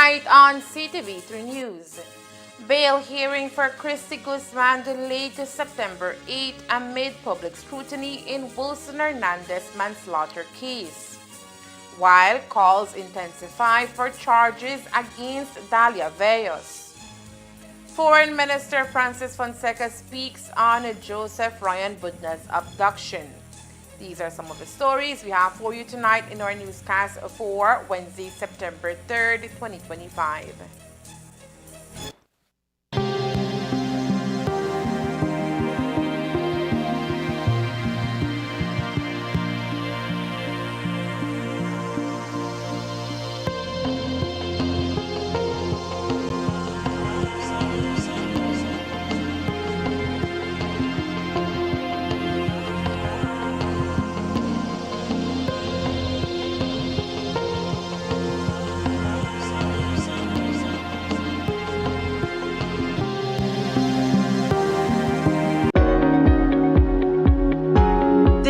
Tonight on CTV3 News, bail hearing for Christy Guzman delayed to September 8 amid public scrutiny in Wilson Hernandez manslaughter case, while calls intensify for charges against Dalia Vellos. Foreign Minister Francis Fonseca speaks on Joseph Ryan Budna's abduction. These are some of the stories we have for you tonight in our newscast for Wednesday, September 3rd, 2025.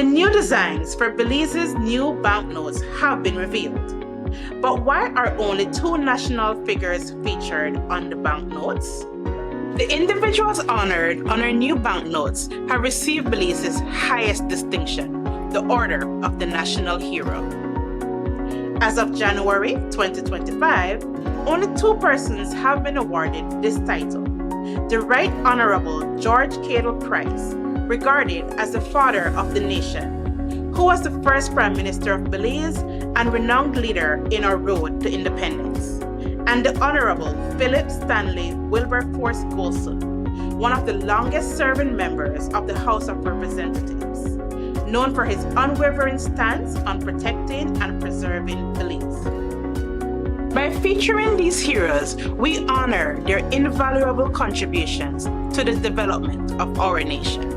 New designs for Belize's new banknotes have been revealed. But why are only two national figures featured on the banknotes? The individuals honored on our new banknotes have received Belize's highest distinction, the Order of the National Hero. As of January 2025, only two persons have been awarded this title. The Right Honorable George Cadle Price, regarded as the father of the nation, who was the first Prime Minister of Belize and renowned leader in our road to independence, and the Honorable Philip Stanley Wilberforce Golson, one of the longest-serving members of the House of Representatives, known for his unwavering stance on protecting and preserving Belize. By featuring these heroes, we honor their invaluable contributions to the development of our nation.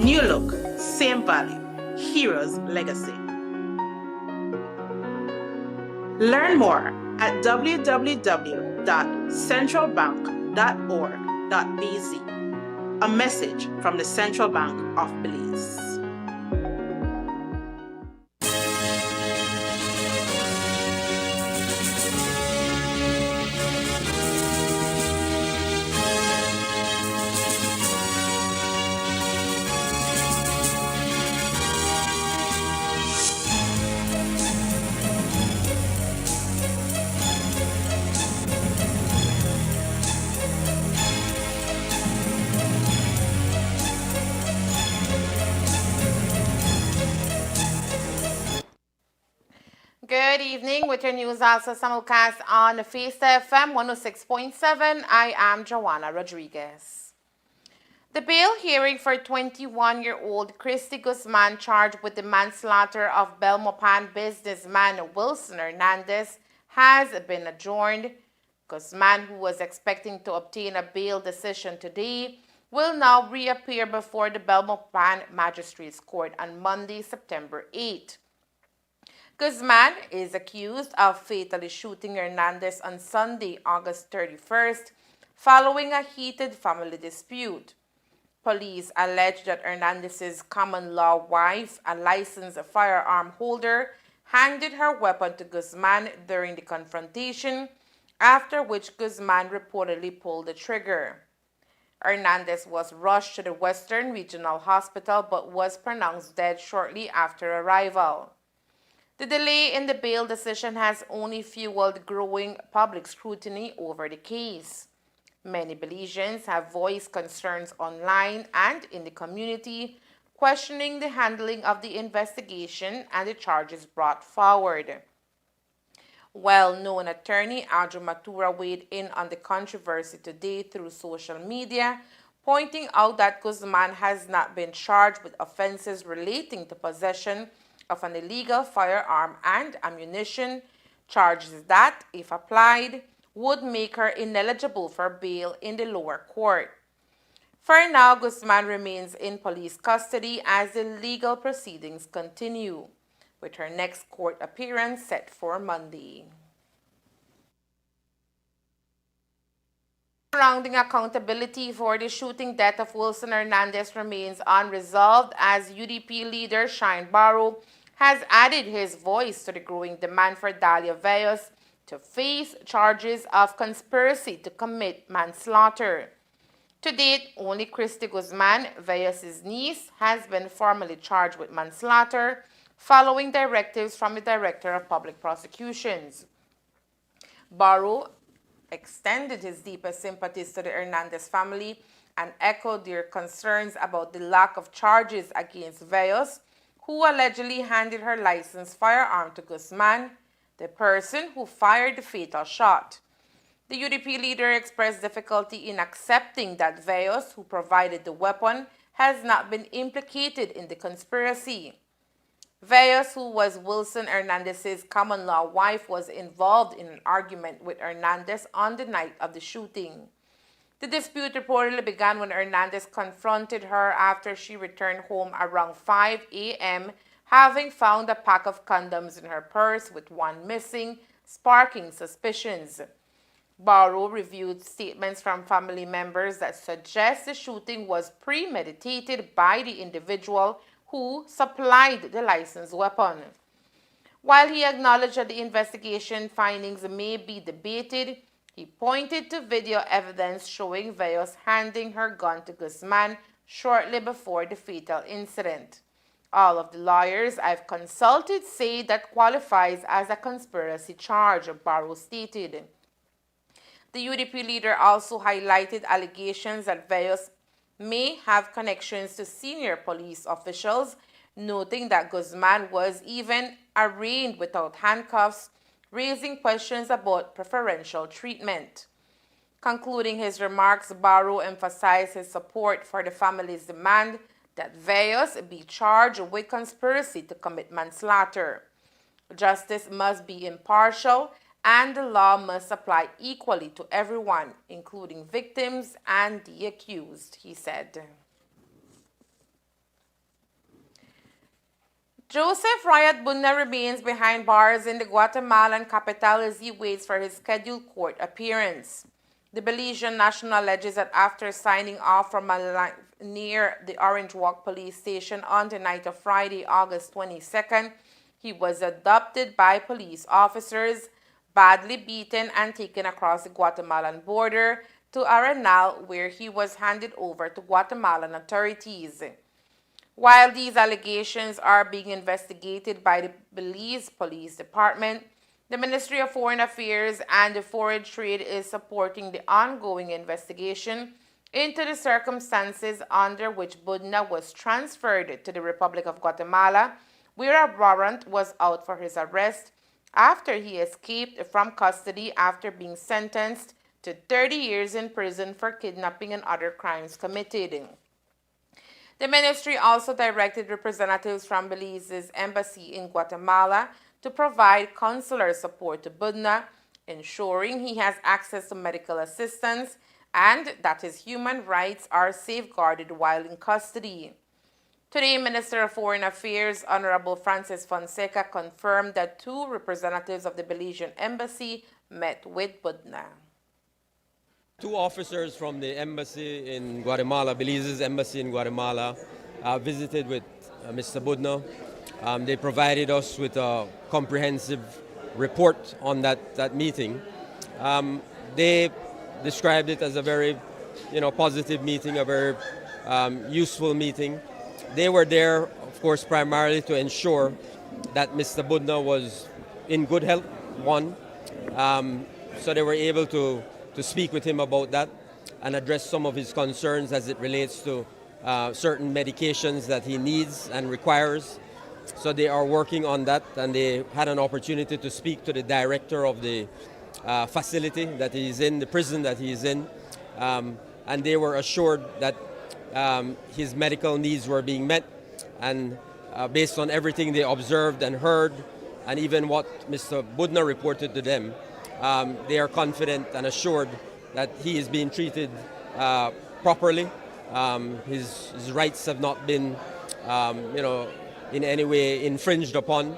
New look, same value, Heroes Legacy. Learn more at www.centralbank.org.bz. A message from the Central Bank of Belize. Good evening. With your news also simulcast on Fiesta FM 106.7, I am Joanna Rodriguez. The bail hearing for 21-year-old Christy Guzman charged with the manslaughter of Belmopan businessman Wilson Hernandez has been adjourned. Guzman, who was expecting to obtain a bail decision today, will now reappear before the Belmopan Magistrates Court on Monday, September 8. Guzman is accused of fatally shooting Hernandez on Sunday, August 31st, following a heated family dispute. Police allege that Hernandez's common-law wife, a licensed firearm holder, handed her weapon to Guzman during the confrontation, after which Guzman reportedly pulled the trigger. Hernandez was rushed to the Western Regional Hospital but was pronounced dead shortly after arrival. The delay in the bail decision has only fueled growing public scrutiny over the case. Many Belizeans have voiced concerns online and in the community, questioning the handling of the investigation and the charges brought forward. Well-known attorney Andrew Matura weighed in on the controversy today through social media, pointing out that Guzman has not been charged with offenses relating to possession of an illegal firearm and ammunition, charges that, if applied, would make her ineligible for bail in the lower court. For now, Guzman remains in police custody as the legal proceedings continue, with her next court appearance set for Monday. Surrounding accountability for the shooting death of Wilson Hernandez remains unresolved as UDP leader Shine Barrow has added his voice to the growing demand for Dalia Veyos to face charges of conspiracy to commit manslaughter. To date, only Christy Guzman, Veyos' niece, has been formally charged with manslaughter following directives from the Director of Public Prosecutions. Barrow extended his deepest sympathies to the Hernandez family and echoed their concerns about the lack of charges against Veyos, who allegedly handed her licensed firearm to Guzman, the person who fired the fatal shot. The UDP leader expressed difficulty in accepting that Veyos, who provided the weapon, has not been implicated in the conspiracy. Veyos, who was Wilson Hernandez's common-law wife, was involved in an argument with Hernandez on the night of the shooting. The dispute reportedly began when Hernandez confronted her after she returned home around 5 a.m., having found a pack of condoms in her purse with one missing, sparking suspicions. Barrow reviewed statements from family members that suggest the shooting was premeditated by the individual who supplied the licensed weapon. While he acknowledged that the investigation findings may be debated, he pointed to video evidence showing Veyos handing her gun to Guzman shortly before the fatal incident. All of the lawyers I've consulted say that qualifies as a conspiracy charge, Barrow stated. The UDP leader also highlighted allegations that Veyos may have connections to senior police officials, noting that Guzman was even arraigned without handcuffs, raising questions about preferential treatment. Concluding his remarks, Barrow emphasized his support for the family's demand that Veyos be charged with conspiracy to commit manslaughter. Justice must be impartial and the law must apply equally to everyone, including victims and the accused, he said. Joseph Riot Budna remains behind bars in the Guatemalan capital as he waits for his scheduled court appearance. The Belizean national alleges that after signing off from a line near the Orange Walk police station on the night of Friday, August 22nd, he was abducted by police officers, badly beaten and taken across the Guatemalan border to Arenal, where he was handed over to Guatemalan authorities. While these allegations are being investigated by the Belize Police Department, the Ministry of Foreign Affairs and the Foreign Trade is supporting the ongoing investigation into the circumstances under which Budna was transferred to the Republic of Guatemala, where a warrant was out for his arrest after he escaped from custody after being sentenced to 30 years in prison for kidnapping and other crimes committed. The ministry also directed representatives from Belize's embassy in Guatemala to provide consular support to Budna, ensuring he has access to medical assistance and that his human rights are safeguarded while in custody. Today, Minister of Foreign Affairs, Honorable Francis Fonseca, confirmed that 2 representatives of the Belizean embassy met with Budna. 2 officers from the embassy in Guatemala, Belize's embassy in Guatemala, visited with Mr. Budna. They provided us with a comprehensive report on that meeting. They described it as a very, positive meeting, a very useful meeting. They were there, of course, primarily to ensure that Mr. Budna was in good health, one. So they were able to speak with him about that and address some of his concerns as it relates to certain medications that he needs and requires. So they are working on that, and they had an opportunity to speak to the director of the facility that he is in, the prison that he is in, and they were assured that his medical needs were being met, and based on everything they observed and heard, and even what Mr. Budna reported to them, they are confident and assured that he is being treated properly. His rights have not been, in any way infringed upon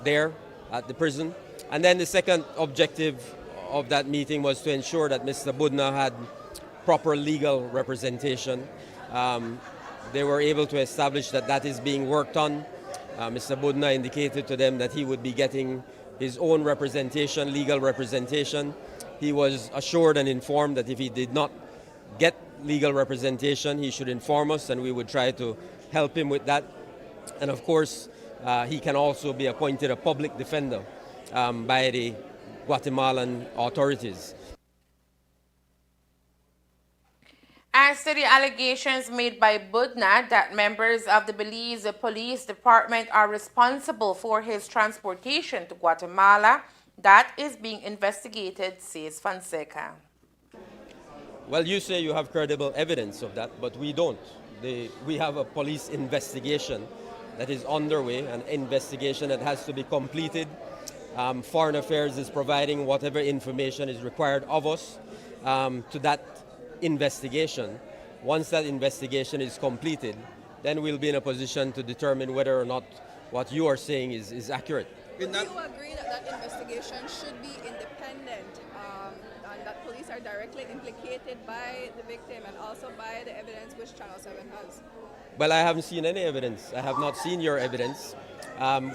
there at the prison. And then the second objective of that meeting was to ensure that Mr. Budna had proper legal representation. They were able to establish that is being worked on. Mr. Budna indicated to them that he would be getting his own representation, legal representation. He was assured and informed that if he did not get legal representation, he should inform us and we would try to help him with that. And of course, he can also be appointed a public defender by the Guatemalan authorities. As to the allegations made by Budna that members of the Belize Police Department are responsible for his transportation to Guatemala, that is being investigated, says Fonseca. Well, you say you have credible evidence of that, but we don't. We have a police investigation that is underway, an investigation that has to be completed. Foreign Affairs is providing whatever information is required of us to that investigation. Once that investigation is completed, then we'll be in a position to determine whether or not what you are saying is accurate. Do you agree that investigation should be independent and that police are directly implicated by the victim and also by the evidence which Channel 7 has? Well, I haven't seen any evidence. I have not seen your evidence.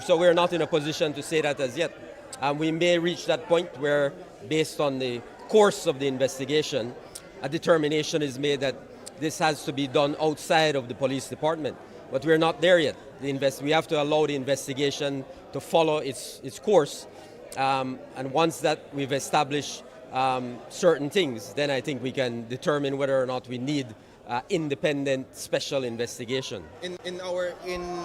So we're not in a position to say that as yet. We may reach that point where, based on the course of the investigation, a determination is made that this has to be done outside of the police department. But we're not there yet. We have to allow the investigation to follow its course. And once that we've established certain things, then I think we can determine whether or not we need independent special investigation. In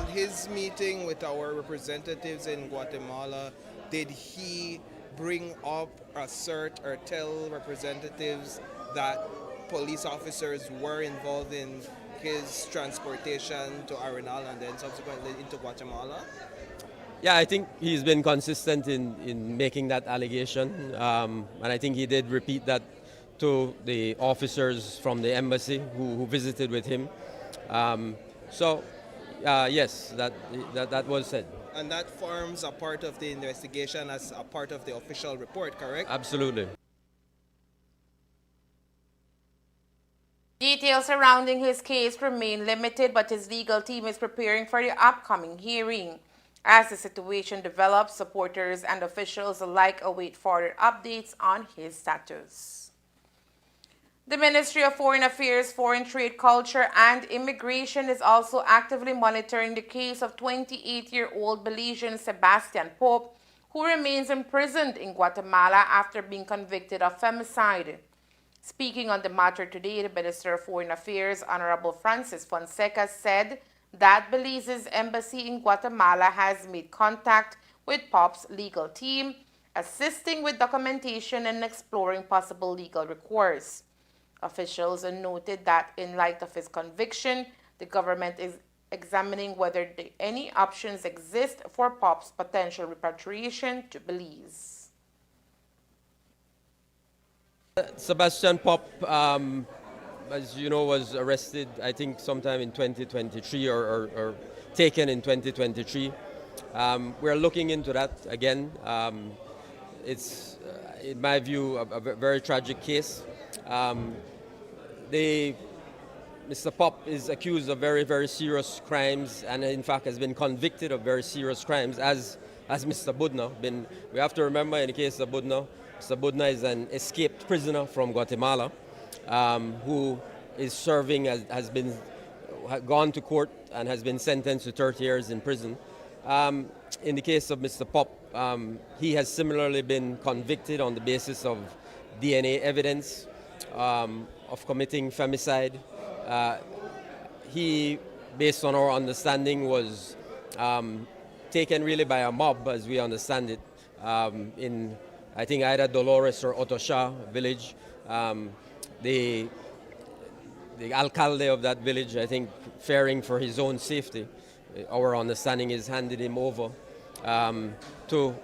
his meeting with our representatives in Guatemala, did he bring up, assert, or tell representatives that police officers were involved in his transportation to Arenal and then subsequently into Guatemala? Yeah, I think he's been consistent in making that allegation, and I think he did repeat that to the officers from the embassy who visited with him. Yes, that was said. And that forms a part of the investigation as a part of the official report, correct? Absolutely. Details surrounding his case remain limited, but his legal team is preparing for the upcoming hearing. As the situation develops, supporters and officials alike await further updates on his status. The Ministry of Foreign Affairs, Foreign Trade, Culture, and Immigration is also actively monitoring the case of 28-year-old Belizean Sebastian Pope, who remains imprisoned in Guatemala after being convicted of femicide. Speaking on the matter today, the Minister of Foreign Affairs, Honorable Francis Fonseca, said that Belize's embassy in Guatemala has made contact with Pop's legal team, assisting with documentation and exploring possible legal recourse. Officials noted that in light of his conviction, the government is examining whether any options exist for Pop's potential repatriation to Belize. Sebastian Pope, as you know, was arrested, I think, sometime in 2023 or taken in 2023. We're looking into that again. It's, in my view, a very tragic case. Mr. Pope is accused of very, very serious crimes and, in fact, has been convicted of very serious crimes, as Mr. Budna. We have to remember, in the case of Budna, Mr. Budna is an escaped prisoner from Guatemala who is serving, has gone to court and has been sentenced to 30 years in prison. In the case of Mr. Pope, he has similarly been convicted on the basis of DNA evidence of committing femicide. He, based on our understanding, was taken really by a mob, as we understand it, in, I think, either Dolores or Otosha village. The alcalde of that village, I think, fearing for his own safety, our understanding is handed him over to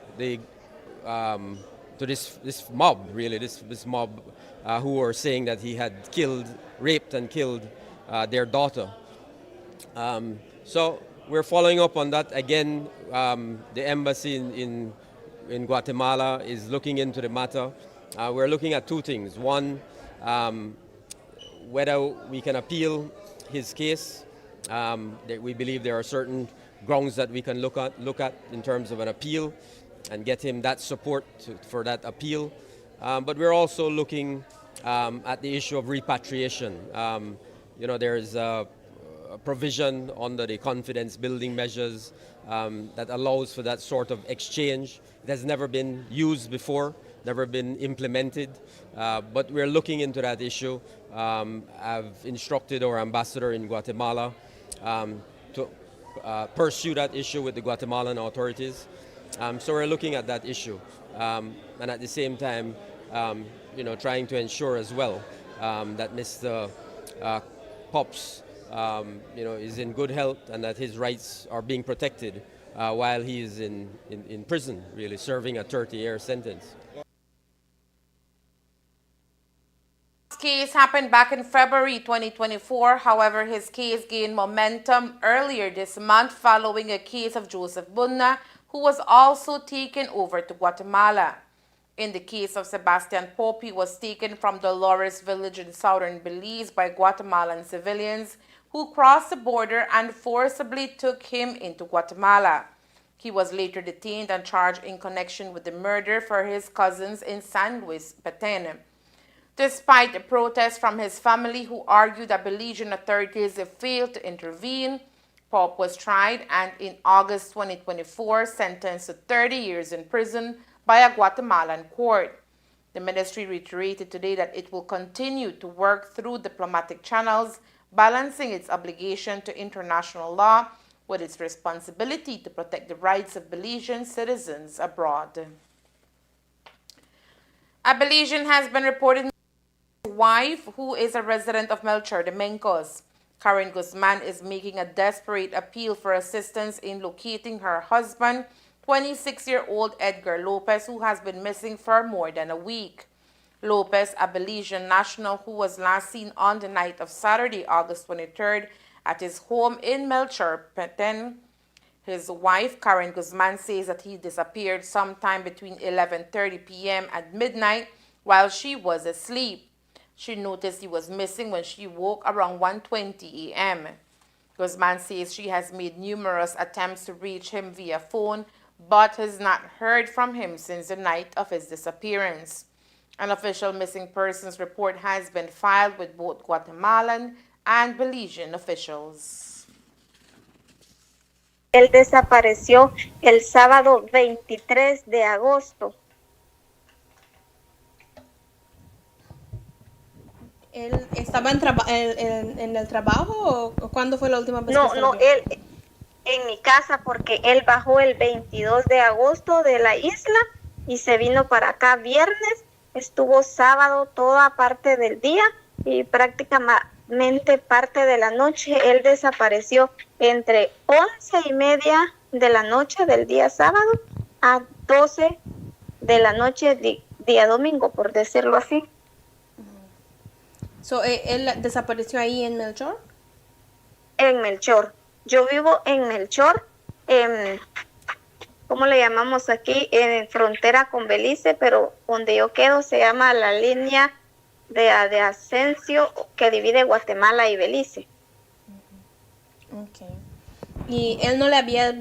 this mob, really, this mob who were saying that he had raped and killed their daughter. So we're following up on that. Again, the embassy in Guatemala is looking into the matter. We're looking at two things. One, whether we can appeal his case. That we believe there are certain grounds that we can look at in terms of an appeal and get him that support for that appeal. But we're also looking at the issue of repatriation. There's a provision under the confidence building measures that allows for that sort of exchange. It has never been used before, never been implemented, but we're looking into that issue. I've instructed our ambassador in Guatemala to pursue that issue with the Guatemalan authorities. So we're looking at that issue, and at the same time, trying to ensure as well that Mr. Pops, is in good health and that his rights are being protected while he is in prison, really serving a 30-year sentence. This case happened back in February 2024. However, his case gained momentum earlier this month following a case of Joseph Budna, who was also taken over to Guatemala. In the case of Sebastian Pope, he was taken from Dolores village in southern Belize by Guatemalan civilians who crossed the border and forcibly took him into Guatemala. He was later detained and charged in connection with the murder for his cousins in San Luis Petén. Despite the protests from his family, who argued that Belizean authorities failed to intervene, Pope was tried and in August 2024 sentenced to 30 years in prison by a Guatemalan court. The ministry reiterated today that it will continue to work through diplomatic channels, balancing its obligation to international law with its responsibility to protect the rights of Belizean citizens abroad. A Belizean has been reported his wife, who is a resident of Melchor de Mencos. Karen Guzman is making a desperate appeal for assistance in locating her husband, 26-year-old Edgar Lopez, who has been missing for more than a week. Lopez, a Belizean national who was last seen on the night of Saturday, August 23rd, at his home in Melchor Petén. His wife, Karen Guzman, says that he disappeared sometime between 11:30 p.m. and midnight while she was asleep. She noticed he was missing when she woke around 1:20 a.m. Guzman says she has made numerous attempts to reach him via phone, but has not heard from him since the night of his disappearance. An official missing persons report has been filed with both Guatemalan and Belizean officials. Él desapareció el sábado 23 de agosto. ¿Él estaba en el trabajo o cuándo fue la última vez No, que no, salió? él en mi casa porque él bajó el 22 de agosto de la isla y se vino para acá viernes, estuvo sábado toda parte del día y prácticamente parte de la noche. Él desapareció entre 11:30 de la noche del día sábado a 12 de la noche día domingo, por decirlo así. So, ¿él desapareció ahí en Melchor? En Melchor. Yo vivo en Melchor, ¿cómo le llamamos aquí? En frontera con Belice, pero donde yo quedo se llama la línea de Ascencio que divide Guatemala y Belice. Okay. ¿Y él no le había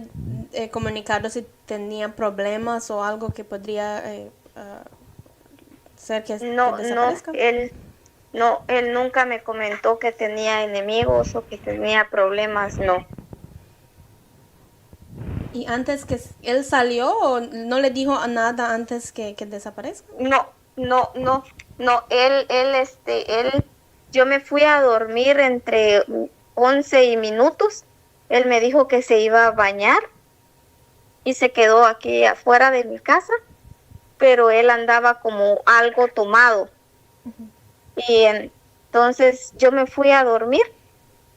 comunicado si tenía problemas o algo que podría ser que desaparezca? Él nunca me comentó que tenía enemigos o que tenía problemas, no. ¿Y antes que él salió o no le dijo nada antes que desaparezca? No, yo me fui a dormir entre 11 minutos. Él me dijo que se iba a bañar y se quedó aquí afuera de mi casa, pero él andaba como algo tomado. Uh-huh. Y entonces yo me fui a dormir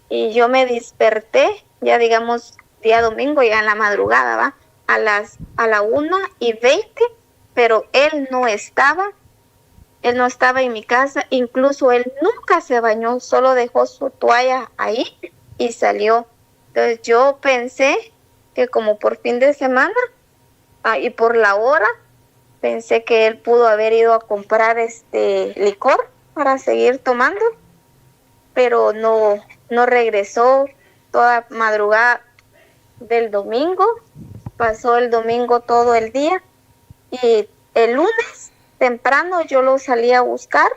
y yo me desperté, ya digamos, día domingo, ya en la madrugada, ¿va? A la 1:20, pero él no estaba en mi casa, incluso él nunca se bañó, solo dejó su toalla ahí y salió. Entonces yo pensé que como por fin de semana y por la hora, pensé que él pudo haber ido a comprar licor para seguir tomando, pero no regresó toda madrugada. del domingo. Pasó el domingo todo el día y el lunes temprano yo lo salí a buscar.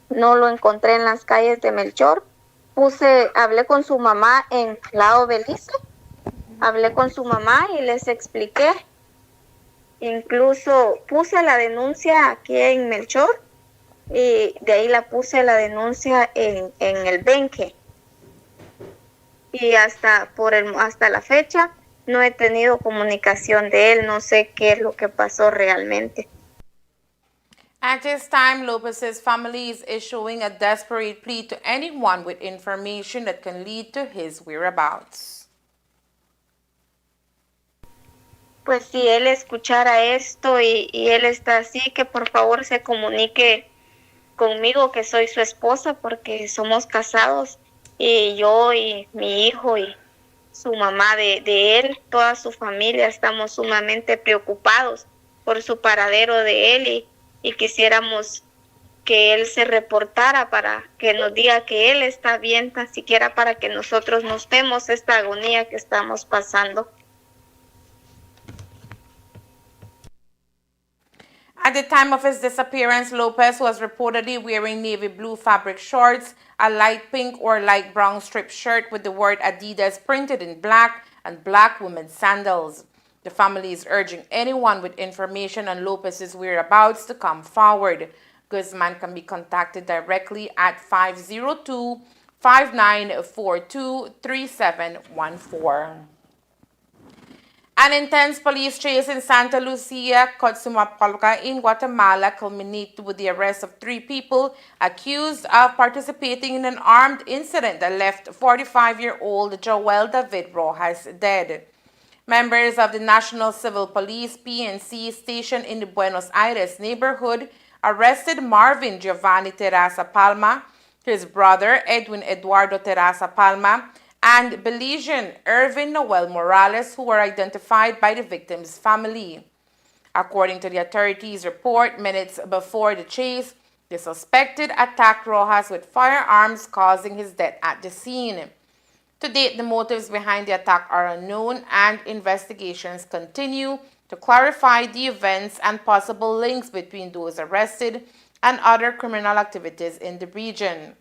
No lo encontré en las calles de Melchor. Hablé con su mamá en Lado Belice. Hablé con su mamá y les expliqué. Incluso puse la denuncia aquí en Melchor y de ahí la puse la denuncia en el Benque. Y hasta la fecha no he tenido comunicación de él. No sé qué es lo que pasó realmente. At this time, Lopez's family is issuing a desperate plea to anyone with information that can lead to his whereabouts. Pues si él escuchara esto y él está así, que por favor se comunique conmigo, que soy su esposa, porque somos casados, y yo y mi hijo y su mamá de él, toda su familia, estamos sumamente preocupados por su paradero de él y quisiéramos que él se reportara para que nos diga que él está bien, tan siquiera para que nosotros nos demos esta agonía que estamos pasando. At the time of his disappearance, Lopez was reportedly wearing navy blue fabric shorts, a light pink or light brown striped shirt with the word Adidas printed in black, and black women's sandals. The family is urging anyone with information on Lopez's whereabouts to come forward. Guzman can be contacted directly at 502-5942-3714. An intense police chase in Santa Lucia, Coatzumapalca in Guatemala culminated with the arrest of 3 people accused of participating in an armed incident that left 45-year-old Joel David Rojas dead. Members of the National Civil Police PNC station in the Buenos Aires neighborhood arrested Marvin Giovanni Terraza Palma, his brother Edwin Eduardo Terraza Palma, and Belizean Irvin Noel Morales, who were identified by the victim's family. According to the authorities' report, minutes before the chase, the suspected attacked Rojas with firearms, causing his death at the scene. To date, the motives behind the attack are unknown, and investigations continue to clarify the events and possible links between those arrested and other criminal activities in the region.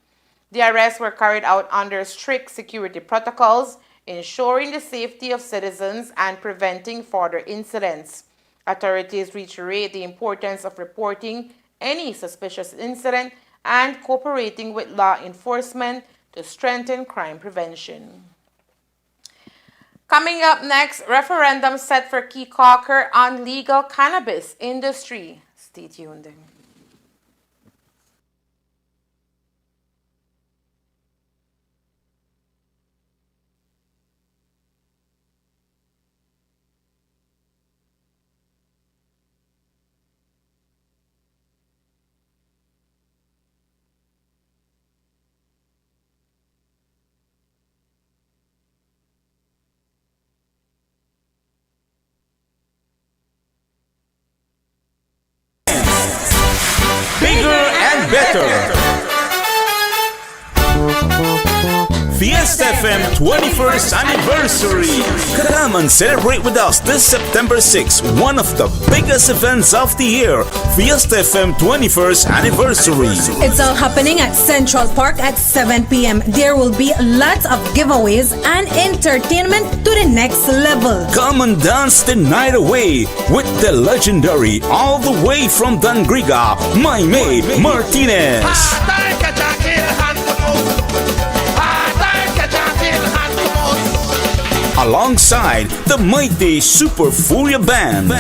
The arrests were carried out under strict security protocols, ensuring the safety of citizens and preventing further incidents. Authorities reiterate the importance of reporting any suspicious incident and cooperating with law enforcement to strengthen crime prevention. Coming up next, referendum set for Caye Caulker on legal cannabis industry. Stay tuned. Bigger and better. Fiesta FM 21st anniversary. Come and celebrate with us this September 6th, one of the biggest events of the year. Fiesta FM 21st anniversary. It's all happening at Central Park at 7 p.m. There will be lots of giveaways and entertainment to the next level. Come and dance the night away with the legendary, all the way from Dangriga, my maid Martinez. Alongside the mighty Super Furia Band.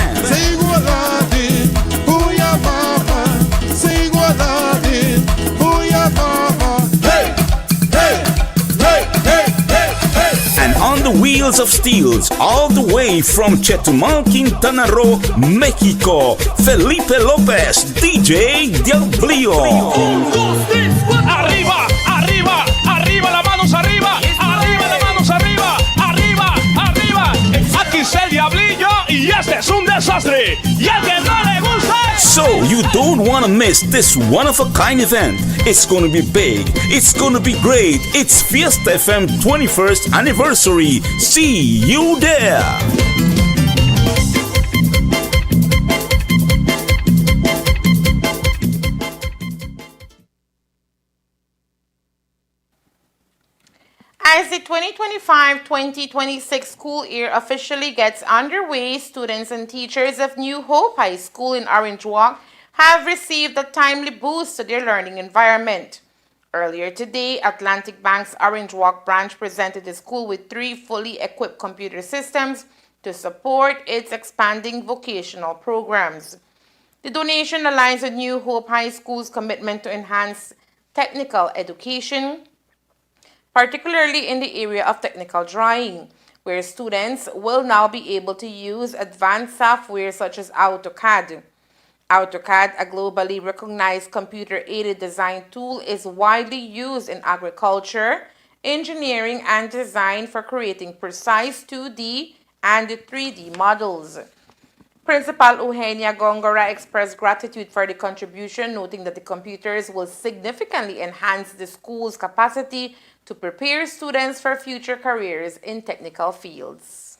And on the wheels of steels, all the way from Chetumal, Quintana Roo, Mexico, Felipe Lopez, DJ Diablillo. Arriba, arriba, arriba, las manos arriba, arriba, las manos arriba, arriba, arriba. Aquí está el Diablillo y este es un desastre. Y al que no le gusta. So So you don't want to miss this one-of-a-kind event. It's going to be big. It's going to be great. It's Fiesta FM 21st anniversary. See you there. As the 2025-2026 school year officially gets underway, students and teachers of New Hope High School in Orange Walk have received a timely boost to their learning environment. Earlier today, Atlantic Bank's Orange Walk branch presented the school with 3 fully equipped computer systems to support its expanding vocational programs. The donation aligns with New Hope High School's commitment to enhance technical education, particularly in the area of technical drawing, where students will now be able to use advanced software such as AutoCAD. AutoCAD, a globally recognized computer-aided design tool, is widely used in agriculture, engineering, and design for creating precise 2D and 3D models. Principal Eugenia Gongora expressed gratitude for the contribution, noting that the computers will significantly enhance the school's capacity to prepare students for future careers in technical fields.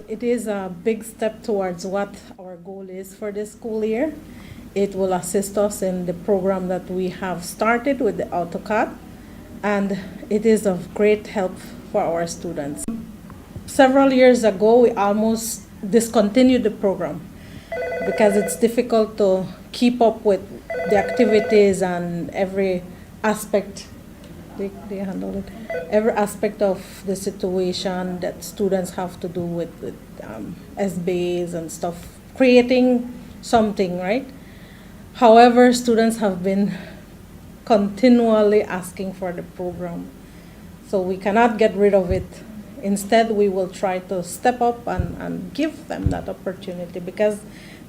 It is a big step towards what our goal is for this school year. It will assist us in the program that we have started with the AutoCAD, and it is of great help for our students. Several years ago, we almost discontinued the program because it's difficult to keep up with the activities and every aspect. They handle it. Every aspect of the situation that students have to do with SBAs and stuff, creating something, right? However, students have been continually asking for the program, so we cannot get rid of it. Instead, we will try to step up and give them that opportunity because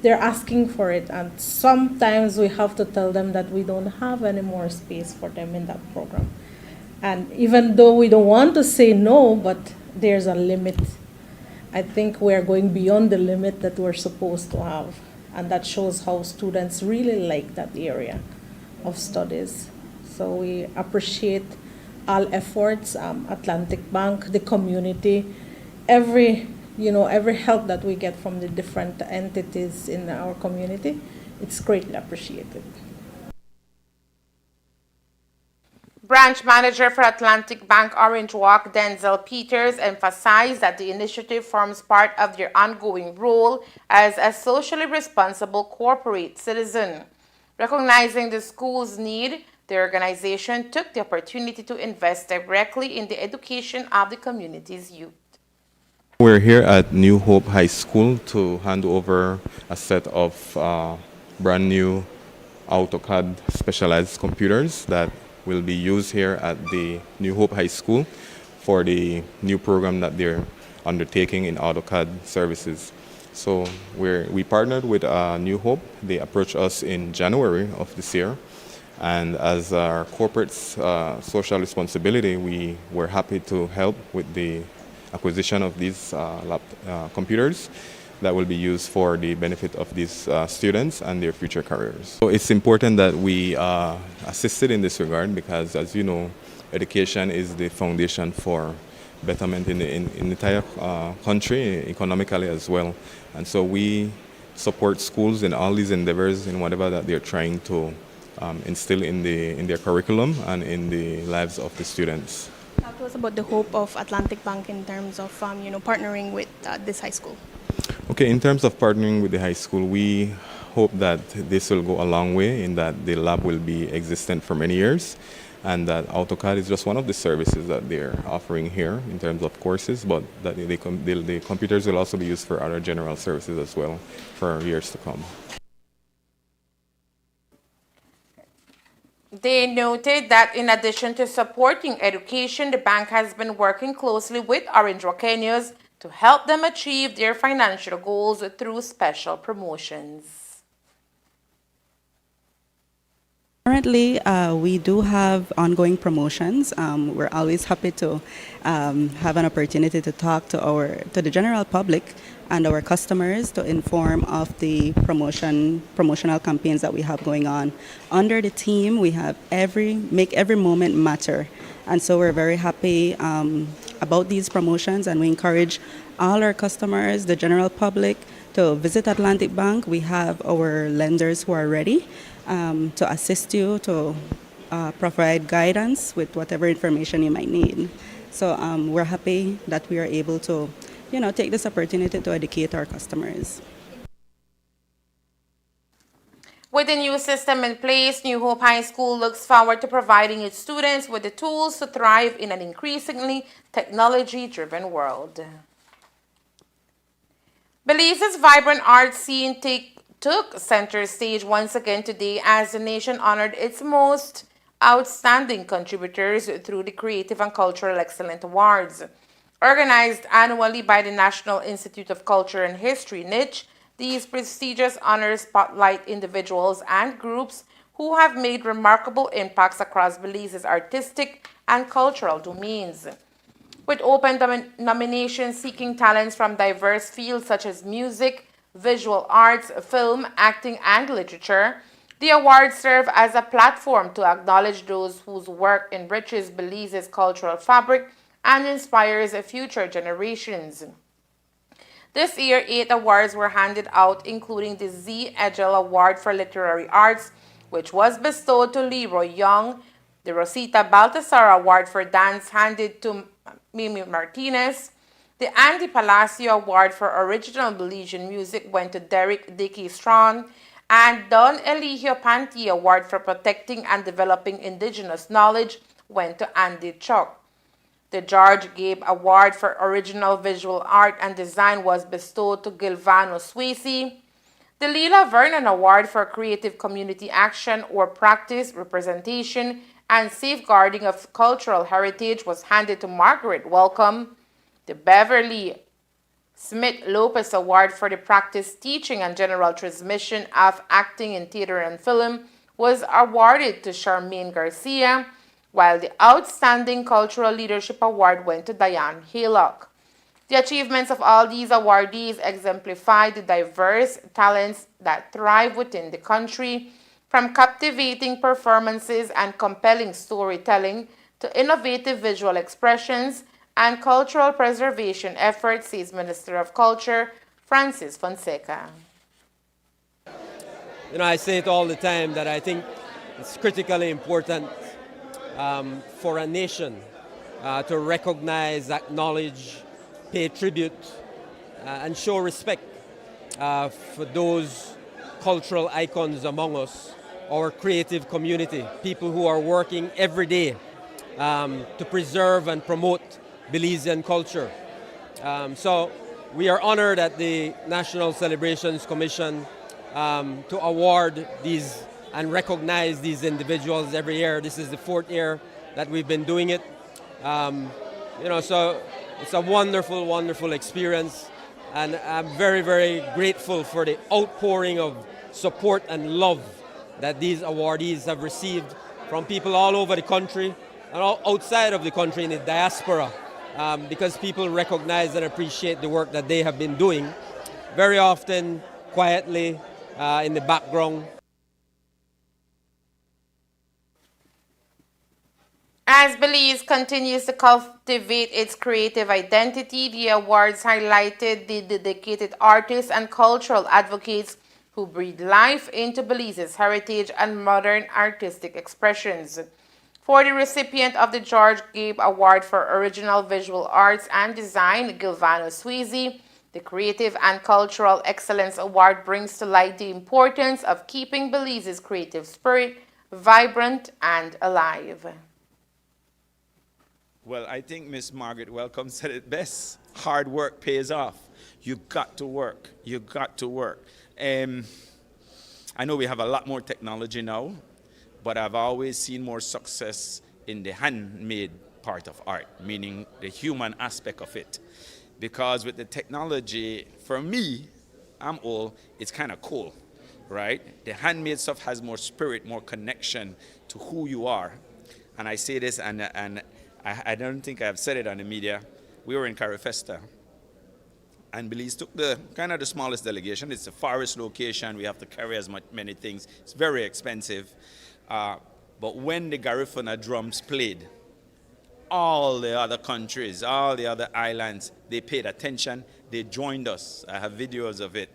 they're asking for it, and sometimes we have to tell them that we don't have any more space for them in that program. And even though we don't want to say no, but there's a limit. I think we're going beyond the limit that we're supposed to have, and that shows how students really like that area of studies. So we appreciate all efforts, Atlantic Bank, the community, every help that we get from the different entities in our community. It's greatly appreciated. Branch Manager for Atlantic Bank Orange Walk, Denzel Peters, emphasized that the initiative forms part of their ongoing role as a socially responsible corporate citizen. Recognizing the school's need, the organization took the opportunity to invest directly in the education of the community's youth. We're here at New Hope High School to hand over a set of brand new AutoCAD specialized computers that will be used here at the New Hope High School for the new program that they're undertaking in AutoCAD services. So we partnered with New Hope. They approached us in January of this year, and as our corporate social responsibility, we were happy to help with the acquisition of these computers that will be used for the benefit of these students and their future careers. So it's important that we assisted in this regard because, as you know, education is the foundation for betterment in the entire country, economically as well. And so we support schools in all these endeavors in whatever that they're trying to instill in their curriculum and in the lives of the students. Talk to us about the hope of Atlantic Bank in terms of partnering with this high school. Okay, in terms of partnering with the high school, we hope that this will go a long way in that the lab will be existent for many years, and that AutoCAD is just one of the services that they're offering here in terms of courses, but that the computers will also be used for other general services as well for years to come. They noted that in addition to supporting education, the bank has been working closely with Orange Walkenians to help them achieve their financial goals through special promotions. Currently, we do have ongoing promotions. We're always happy to have an opportunity to talk to the general public and our customers to inform of the promotional campaigns that we have going on. Under the team, we have make every moment matter, and so we're very happy about these promotions, and we encourage all our customers, the general public, to visit Atlantic Bank. We have our lenders who are ready to assist you, to provide guidance with whatever information you might need. So we're happy that we are able to, take this opportunity to educate our customers. With the new system in place, New Hope High School looks forward to providing its students with the tools to thrive in an increasingly technology-driven world. Belize's vibrant art scene took center stage once again today as the nation honored its most outstanding contributors through the Creative and Cultural Excellence Awards. Organized annually by the National Institute of Culture and History, NICH, these prestigious honors spotlight individuals and groups who have made remarkable impacts across Belize's artistic and cultural domains. With open nominations seeking talents from diverse fields such as music, visual arts, film, acting, and literature, the awards serve as a platform to acknowledge those whose work enriches Belize's cultural fabric and inspires future generations. This year, 8 awards were handed out, including the Z. Edgell Award for Literary Arts, which was bestowed to Leroy Young. The Rosita Baltasar Award for Dance handed to Mimi Martinez. The Andy Palacio Award for Original Belizean Music went to Derek Dickey Strong, and Don Eligio Panti Award for Protecting and Developing Indigenous Knowledge went to Andy Chuck. The George Gabe Award for Original Visual Art and Design was bestowed to Gilvano Swayze. The Leela Vernon Award for Creative Community Action or Practice, Representation, and Safeguarding of Cultural Heritage was handed to Margaret Welcome. The Beverly Smith Lopez Award for the Practice, Teaching, and General Transmission of Acting in Theater and Film was awarded to Charmaine Garcia, while the Outstanding Cultural Leadership Award went to Diane Haylock. The achievements of all these awardees exemplify the diverse talents that thrive within the country, from captivating performances and compelling storytelling to innovative visual expressions and cultural preservation efforts, says Minister of Culture Francis Fonseca. I say it all the time that I think it's critically important for a nation to recognize, acknowledge, pay tribute, and show respect for those cultural icons among us, our creative community, people who are working every day to preserve and promote Belizean culture. So we are honored at the National Celebrations Commission to award these and recognize these individuals every year. This is the 4th year that we've been doing it. So it's a wonderful, wonderful experience. And I'm very, very grateful for the outpouring of support and love that these awardees have received from people all over the country and all outside of the country in the diaspora, because people recognize and appreciate the work that they have been doing, very often quietly in the background. As Belize continues to cultivate its creative identity, the awards highlighted the dedicated artists and cultural advocates who breathe life into Belize's heritage and modern artistic expressions. For the recipient of the George Gabe Award for Original Visual Arts and Design, Gilvano Swayze, the Creative and Cultural Excellence Award brings to light the importance of keeping Belize's creative spirit vibrant and alive. Well, I think Miss Margaret Welcome said it best. Hard work pays off. You got to work. You got to work. I know we have a lot more technology now, but I've always seen more success in the handmade part of art, meaning the human aspect of it. Because with the technology, for me, I'm old, it's kind of cool. right? The handmade stuff has more spirit, more connection to who you are. And I say this, and I don't think I've said it on the media. We were in Carifesta, and Belize took the kind of the smallest delegation. It's a forest location. We have to carry many things. It's very expensive. But when the Garifuna drums played, all the other countries, all the other islands, they paid attention. They joined us. I have videos of it.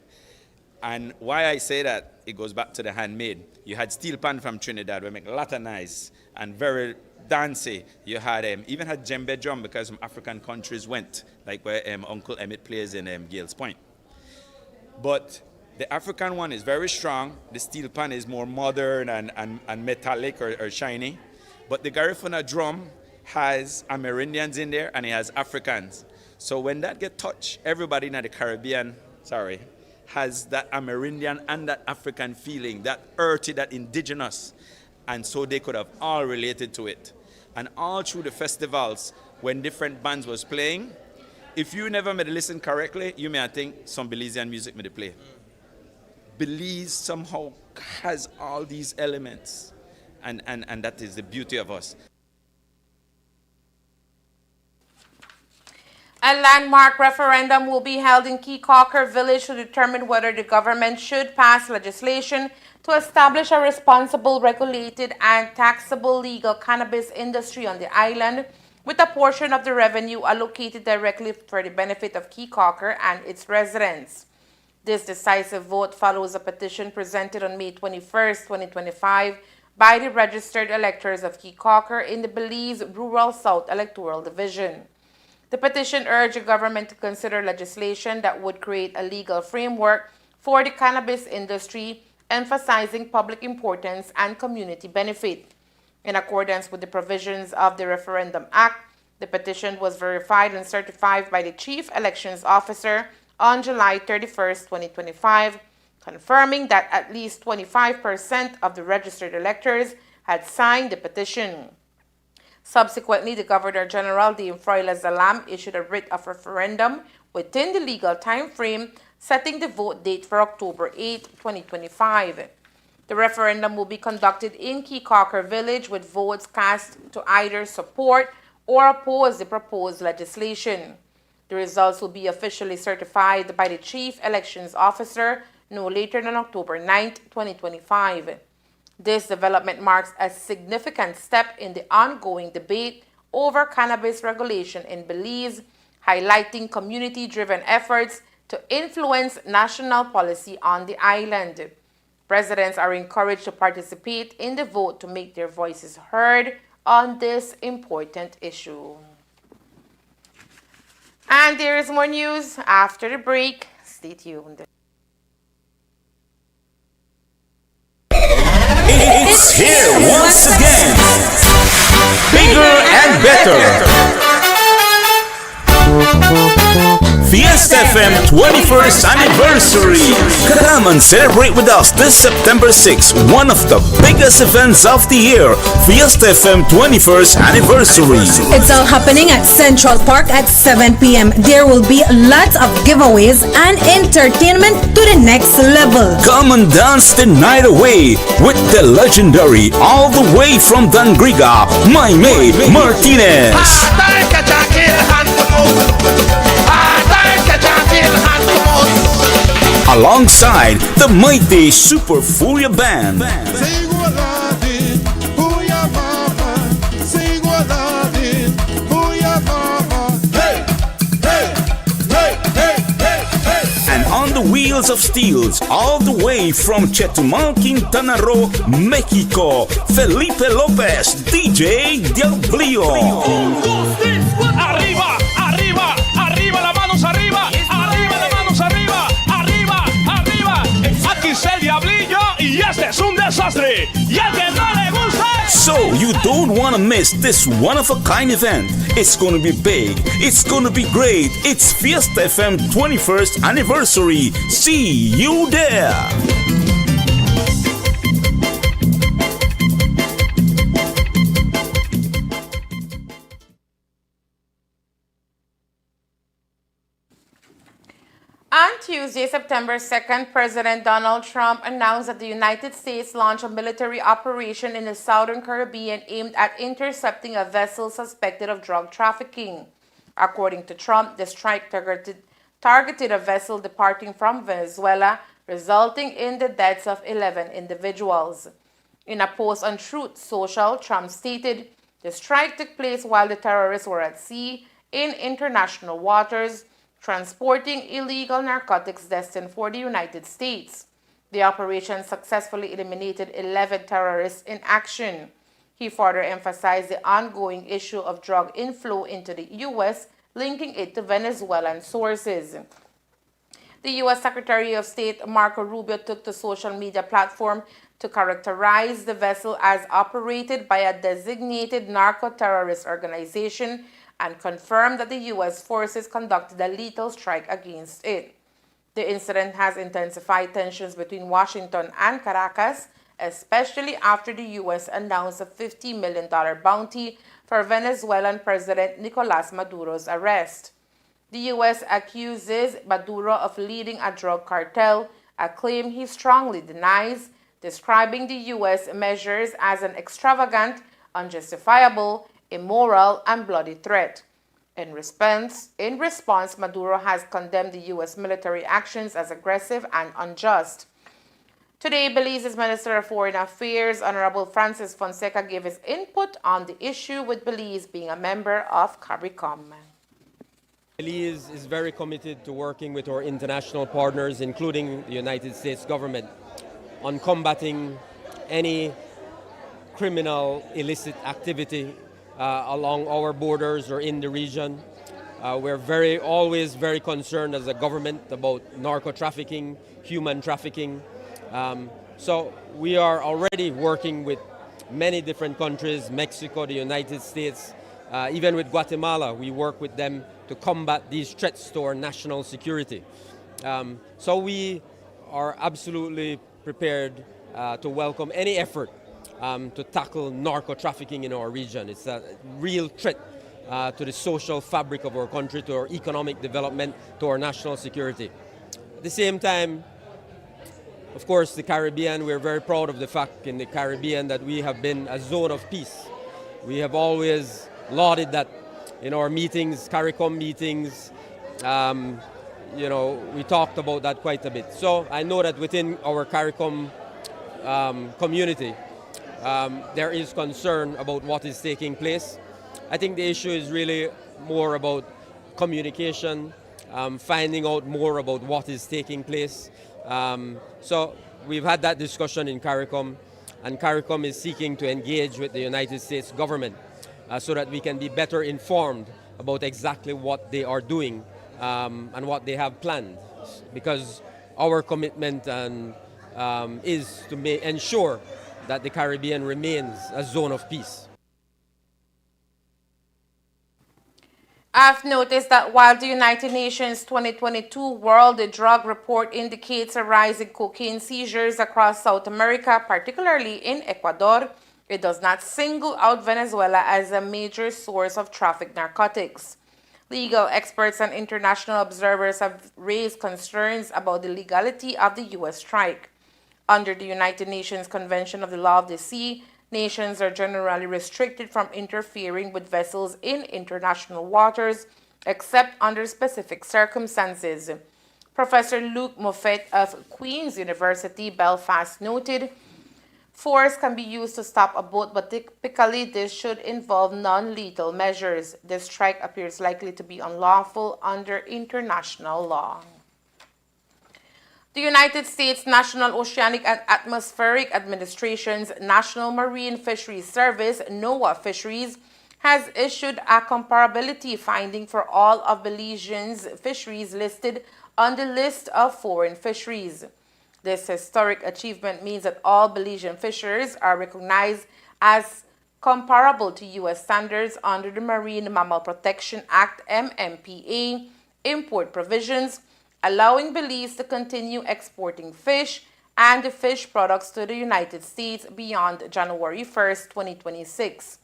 And why I say that, it goes back to the handmade. You had steel pan from Trinidad, we make a lot of noise and very dancey. You had even had djembe drum because some African countries went, like where Uncle Emmett plays in Gales Point. But the African one is very strong. The steel pan is more modern and metallic or shiny. But the Garifuna drum has Amerindians in there and it has Africans. So when that get touched, everybody in the Caribbean, has that Amerindian and that African feeling, that earthy, that indigenous. And so they could have all related to it. And all through the festivals, when different bands was playing, if you never made listen correctly, you may think some Belizean music may play. Belize somehow has all these elements. And that is the beauty of us. A landmark referendum will be held in Caye Caulker village to determine whether the government should pass legislation to establish a responsible, regulated, and taxable legal cannabis industry on the island, with a portion of the revenue allocated directly for the benefit of Caye Caulker and its residents. This decisive vote follows a petition presented on May 21st, 2025 by the registered electors of Caye Caulker in the Belize Rural South Electoral Division. The petition urged the government to consider legislation that would create a legal framework for the cannabis industry, emphasizing public importance and community benefit. In accordance with the provisions of the Referendum Act, the petition was verified and certified by the Chief Elections Officer on July 31st, 2025, confirming that at least 25% of the registered electors had signed the petition. Subsequently, the Governor General, Dame Froila Zalam, issued a writ of referendum within the legal time frame, setting the vote date for October 8, 2025. The referendum will be conducted in Caye Caulker village with votes cast to either support or oppose the proposed legislation. The results will be officially certified by the Chief Elections Officer no later than October 9, 2025. This development marks a significant step in the ongoing debate over cannabis regulation in Belize, highlighting community-driven efforts to influence national policy on the island. Residents are encouraged to participate in the vote to make their voices heard on this important issue. And there is more news after the break. Stay tuned. It's here once again. Bigger and better. Fiesta FM 21st anniversary. Come and celebrate with us this September 6th, one of the biggest events of the year, Fiesta FM 21st anniversary. It's all happening at Central Park at 7 p.m. There will be lots of giveaways and entertainment to the next level. Come and dance the night away with the legendary, all the way from Dangriga, Maime Martinez. Alongside the mighty Super Furia Band. And on the wheels of steels, all the way from Chetumal, Quintana Roo, Mexico, Felipe Lopez, DJ Diablio. Arriba, arriba, arriba, las manos arriba, arriba, las manos arriba, arriba, arriba. Aquí está el diablillo y este es un desastre. Y al que no le gusta. So you don't want to miss this one-of-a-kind event. It's going to be big. It's going to be great. It's Fiesta FM 21st anniversary. See you there. On Tuesday, September 2nd, President Donald Trump announced that the United States launched a military operation in the Southern Caribbean aimed at intercepting a vessel suspected of drug trafficking. According to Trump, the strike targeted a vessel departing from Venezuela, resulting in the deaths of 11 individuals. In a post on Truth Social, Trump stated, "The strike took place while the terrorists were at sea in international waters, transporting illegal narcotics destined for the United States. The operation successfully eliminated 11 terrorists in action." He further emphasized the ongoing issue of drug inflow into the U.S., linking it to Venezuelan sources. The U.S. Secretary of State Marco Rubio took to social media platform to characterize the vessel as operated by a designated narco-terrorist organization and confirmed that the U.S. forces conducted a lethal strike against it. The incident has intensified tensions between Washington and Caracas, especially after the U.S. announced a $50 million bounty for Venezuelan President Nicolás Maduro's arrest. The U.S. accuses Maduro of leading a drug cartel, a claim he strongly denies, describing the U.S. measures as an extravagant, unjustifiable, immoral, and bloody threat. In response, Maduro has condemned the U.S. military actions as aggressive and unjust. Today, Belize's Minister of Foreign Affairs, Honorable Francis Fonseca, gave his input on the issue, with Belize being a member of CARICOM. Belize is very committed to working with our international partners, including the United States government, on combating any criminal illicit activity along our borders or in the region. We're always very concerned as a government about narco trafficking, human trafficking. So we are already working with many different countries, Mexico, the United States, even with Guatemala. We work with them to combat these threats to our national security. So we are absolutely prepared to welcome any effort to tackle narco trafficking in our region. It's a real threat to the social fabric of our country, to our economic development, to our national security. At the same time, of course, the Caribbean, we're very proud of the fact in the Caribbean that we have been a zone of peace. We have always lauded that in our meetings, CARICOM meetings. We talked about that quite a bit. So I know that within our CARICOM community, there is concern about what is taking place. I think the issue is really more about communication, finding out more about what is taking place. So we've had that discussion in CARICOM, and CARICOM is seeking to engage with the United States government so that we can be better informed about exactly what they are doing and what they have planned. Because our commitment is to ensure that the Caribbean remains a zone of peace. I've noticed that while the United Nations 2022 World Drug Report indicates a rise in cocaine seizures across South America, particularly in Ecuador, it does not single out Venezuela as a major source of trafficked narcotics. Legal experts and international observers have raised concerns about the legality of the U.S. strike. Under the United Nations Convention of the Law of the Sea, nations are generally restricted from interfering with vessels in international waters, except under specific circumstances. Professor Luc Moffett of Queen's University, Belfast, noted, "Force can be used to stop a boat, but typically this should involve non-lethal measures. This strike appears likely to be unlawful under international law." The United States National Oceanic and Atmospheric Administration's National Marine Fisheries Service, NOAA Fisheries, has issued a comparability finding for all of Belize's fisheries listed on the list of foreign fisheries. This historic achievement means that all Belizean fishers are recognized as comparable to U.S. standards under the Marine Mammal Protection Act (MMPA) import provisions, allowing Belize to continue exporting fish and fish products to the United States beyond January 1st, 2026.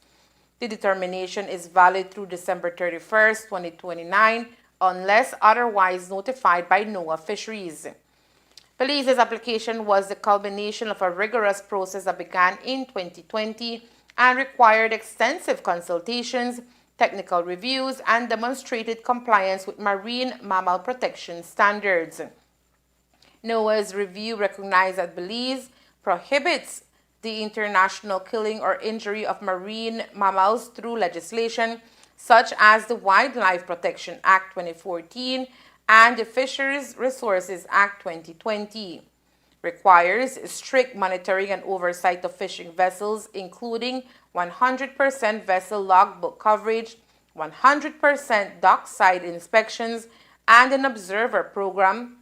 The determination is valid through December 31st, 2029, unless otherwise notified by NOAA Fisheries. Belize's application was the culmination of a rigorous process that began in 2020 and required extensive consultations, technical reviews, and demonstrated compliance with marine mammal protection standards. NOAA's review recognized that Belize prohibits the international killing or injury of marine mammals through legislation such as the Wildlife Protection Act 2014 and the Fisheries Resources Act 2020, requires strict monitoring and oversight of fishing vessels, including 100% vessel logbook coverage, 100% dockside inspections, and an observer program,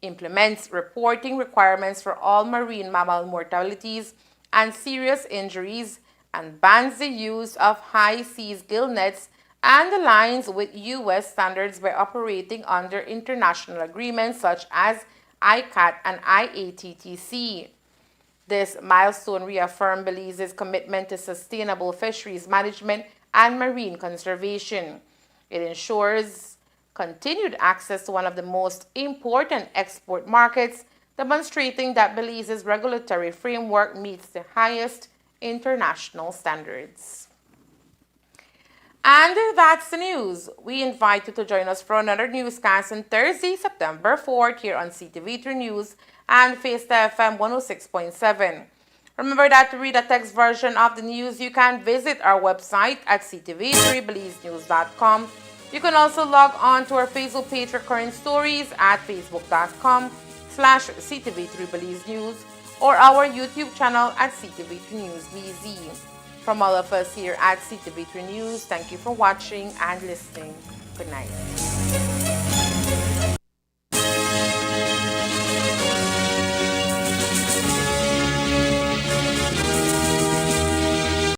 implements reporting requirements for all marine mammal mortalities and serious injuries, and bans the use of high seas gill nets and aligns with U.S. standards by operating under international agreements such as ICAT and IATTC. This milestone reaffirmed Belize's commitment to sustainable fisheries management and marine conservation. It ensures continued access to one of the most important export markets, demonstrating that Belize's regulatory framework meets the highest international standards. And that's the news. We invite you to join us for another newscast on Thursday, September 4th here on CTV3 News and Fiesta FM 106.7. Remember that to read a text version of the news, you can visit our website at ctv3belizenews.com. You can also log on to our Facebook page for current stories at facebook.com/CTV3BelizeNews or our YouTube channel at CTV3 News BZ. From all of us here at CTV3 News, thank you for watching and listening. Good night.